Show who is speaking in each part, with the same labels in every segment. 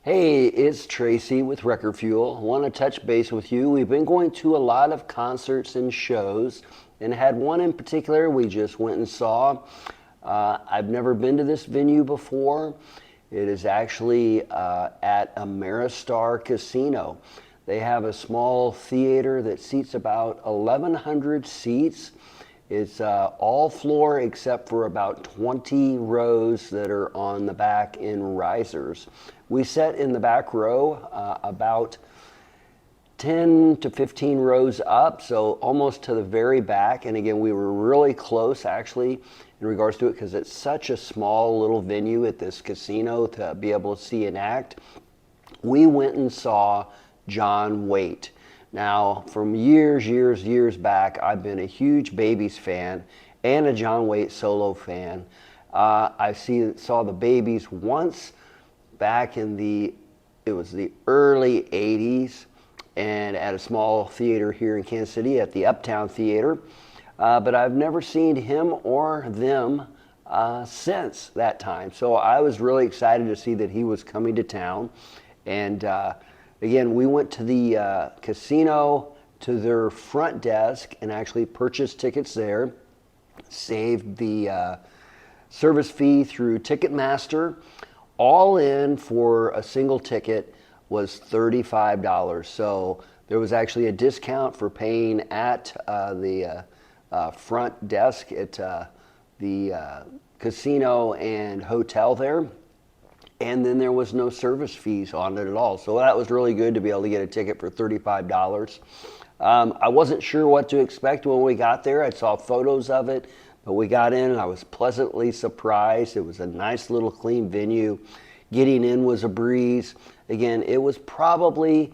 Speaker 1: Hey, it's Tracy with Record Fuel. I want to touch base with you. We've been going to a lot of concerts and shows, and had one in particular we just went and saw. I've never been to this venue before. It is actually at Ameristar Casino. They have a small theater that seats about 1,100 seats. It's all floor except for about 20 rows that are on the back in risers. We sat in the back row about 10 to 15 rows up, so almost to the very back. And again, we were really close actually in regards to it because it's such a small little venue at this casino to be able to see an act. We went and saw John Waite. Now, from years back, I've been a huge Babies fan and a John Waite solo fan. Saw the Babies once back in the early 80s and at a small theater here in Kansas City at the Uptown Theater. But I've never seen him or them since that time. So I was really excited to see that he was coming to town. And again, we went to the casino, to their front desk, and actually purchased tickets there. Saved the service fee through Ticketmaster. All in for a single ticket was $35. So there was actually a discount for paying at the front desk at the casino and hotel there. And then there was no service fees on it at all. So that was really good to be able to get a ticket for $35. I wasn't sure what to expect when we got there. I saw photos of it, but we got in and I was pleasantly surprised. It was a nice little clean venue. Getting in was a breeze. Again, it was probably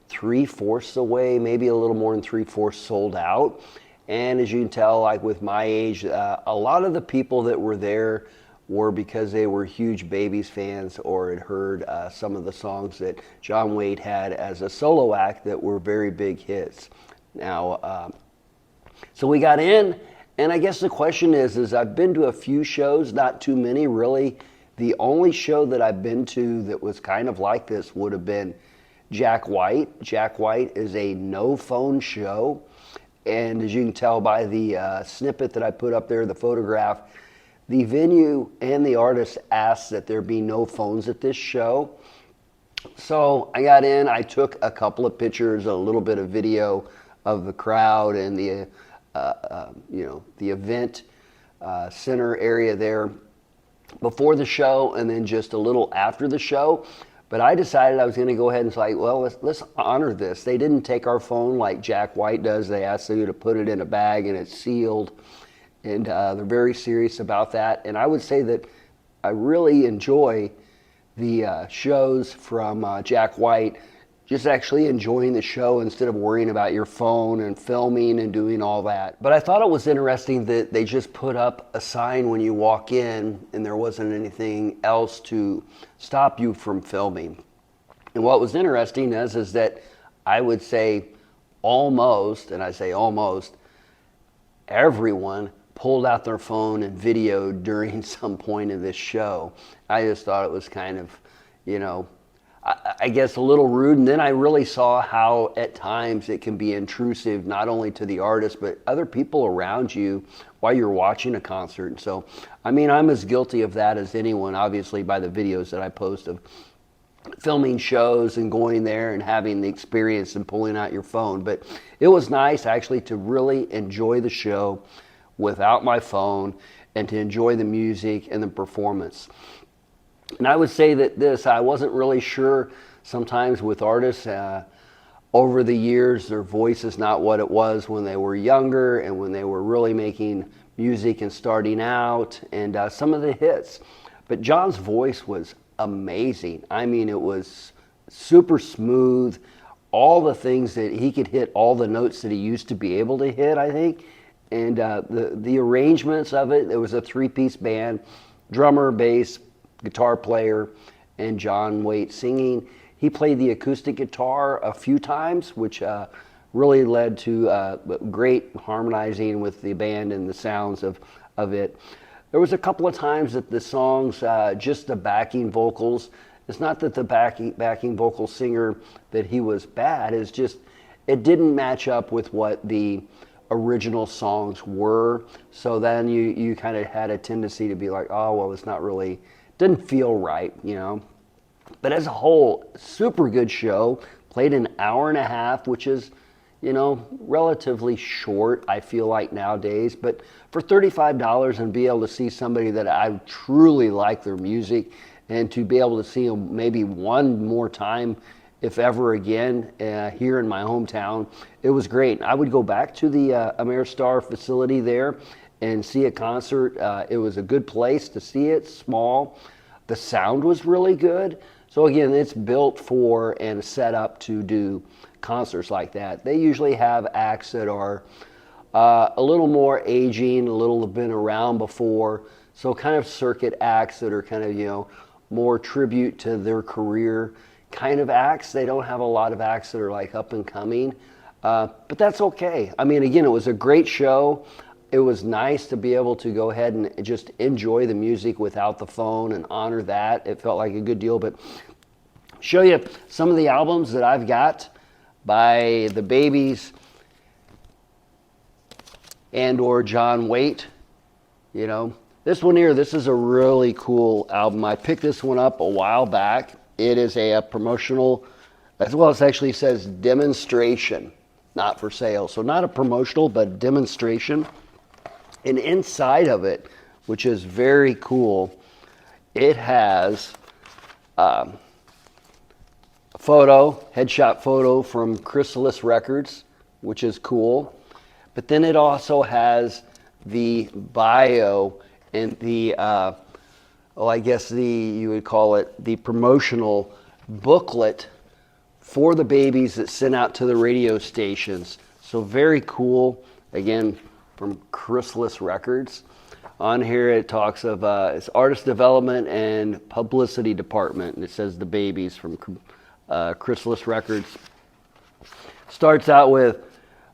Speaker 1: 3/4 away, maybe a little more than 3/4 sold out. And as you can tell, like with my age, a lot of the people that were there were because they were huge Babies fans or had heard some of the songs that John Waite had as a solo act that were very big hits. Now, so we got in, and I guess the question is I've been to a few shows, not too many really. The only show that I've been to that was kind of like this would have been Jack White. Jack White is a no phone show, and as you can tell by the snippet that I put up there, the photograph, the venue and the artist asked that there be no phones at this show. So I got in, I took a couple of pictures, a little bit of video of the crowd and the event center area there before the show, and then just a little after the show. But I decided I was going to go ahead and say, well, let's honor this. They didn't take our phone like Jack White does. They asked you to put it in a bag and it's sealed. And they're very serious about that. And I would say that I really enjoy the shows from Jack White, just actually enjoying the show instead of worrying about your phone and filming and doing all that. But I thought it was interesting that they just put up a sign when you walk in and there wasn't anything else to stop you from filming. And what was interesting is that I would say almost, and I say almost, everyone pulled out their phone and videoed during some point of this show. I just thought it was kind of, I guess a little rude. And then I really saw how at times it can be intrusive, not only to the artist, but other people around you while you're watching a concert. And so, I'm as guilty of that as anyone, obviously, by the videos that I post of filming shows and going there and having the experience and pulling out your phone. But it was nice actually to really enjoy the show without my phone and to enjoy the music and the performance. And I would say that I wasn't really sure sometimes with artists over the years, their voice is not what it was when they were younger and when they were really making music and starting out and some of the hits. But John's voice was amazing. It was super smooth. All the things that he could hit, all the notes that he used to be able to hit, I think. And the arrangements of it, it was a three-piece band, drummer, bass, guitar player, and John Waite singing. He played the acoustic guitar a few times, which really led to great harmonizing with the band and the sounds of it. There was a couple of times that the songs, just the backing vocals, It's not that the backing vocal singer, that he was bad. It's just it didn't match up with what the original songs were. So then you kind of had a tendency to be like, oh, well, it's not really, didn't feel right, you know. But as a whole, super good show. Played an hour and a half, which is, you know, relatively short, I feel like nowadays. But for $35 and be able to see somebody that I truly like their music, and to be able to see them maybe one more time, if ever again, here in my hometown, it was great. I would go back to the Ameristar facility there and see a concert. It was a good place to see it, small. The sound was really good. So again, it's built for and set up to do concerts like that. They usually have acts that are a little more aging, a little have been around before. So kind of circuit acts that are kind of, you know, more tribute to their career kind of acts. They don't have a lot of acts that are like up and coming, but that's okay. I mean, again, it was a great show. It was nice to be able to go ahead and just enjoy the music without the phone and honor that. It felt like a good deal. But show you some of the albums that I've got by the Babies and or John Waite. You know, this one here, this is a really cool album. I picked this one up a while back. It is a promotional, as well as actually says demonstration, not for sale. So not a promotional, but demonstration. And inside of it, which is very cool, it has a photo, headshot photo from Chrysalis Records, which is cool. But then it also has the bio and the, well, I guess you would call it the promotional booklet for the Babies that sent out to the radio stations. So very cool. Again, from Chrysalis Records. On here it talks of it's artist development and publicity department, and it says the Babies from Chrysalis Records. Starts out with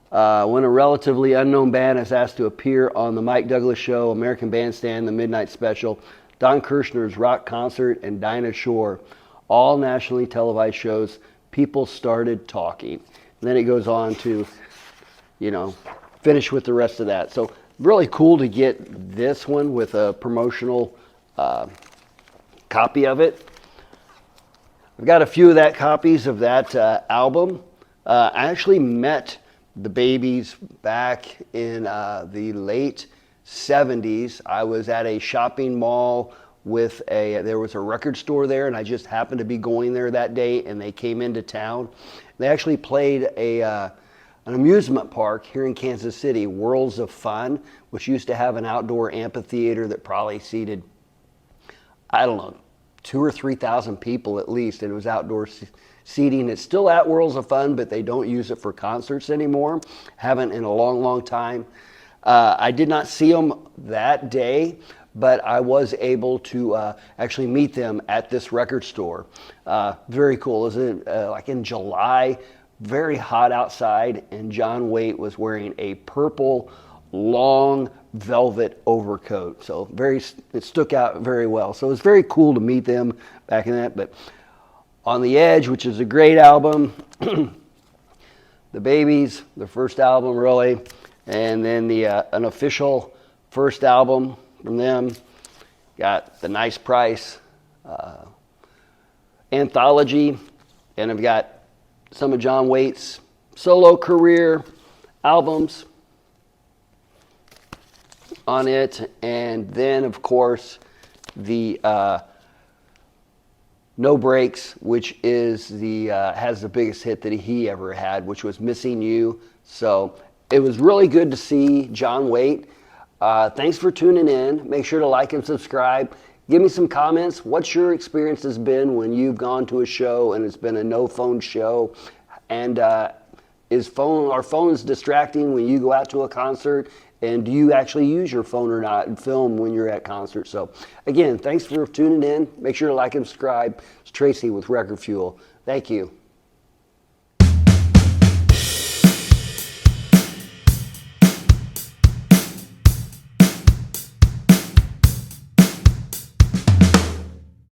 Speaker 1: when a relatively unknown band is asked to appear on the Mike Douglas Show, American Bandstand, The Midnight Special, Don Kirshner's Rock Concert, and Dinah Shore, all nationally televised shows, people started talking. And then it goes on to, you know, finish with the rest of that. So really cool to get this one with a promotional copy of it. I've got a few of that copies of that album. I actually met the Babies back in the late 70s. I was at a shopping mall with there was a record store there, and I just happened to be going there that day, and they came into town. They actually played an amusement park here in Kansas City, Worlds of Fun, which used to have an outdoor amphitheater that probably seated, I don't know, 2,000 or 3,000 people at least, and it was outdoor seating. It's still at Worlds of Fun, but they don't use it for concerts anymore. Haven't in a long, long time. I did not see them that day, but I was able to actually meet them at this record store. Very cool. It was like in July, very hot outside, and John Waite was wearing a purple long velvet overcoat. So it stuck out very well. So it was very cool to meet them back in that. But On the Edge, which is a great album, the Babies, their first album really, and then an official first album from them, got The Nice Price anthology, and I've got some of John Waite's solo career albums on it, and then of course the No Breaks, which is has the biggest hit that he ever had, which was Missing You. So it was really good to see John Waite. Thanks for tuning in. Make sure to like and subscribe. Give me some comments. What's your experience has been when you've gone to a show and it's been a no phone show? And are phones distracting when you go out to a concert? And do you actually use your phone or not and film when you're at concerts? So again, thanks for tuning in. Make sure to like and subscribe. It's Tracy with Record Fuel. Thank you.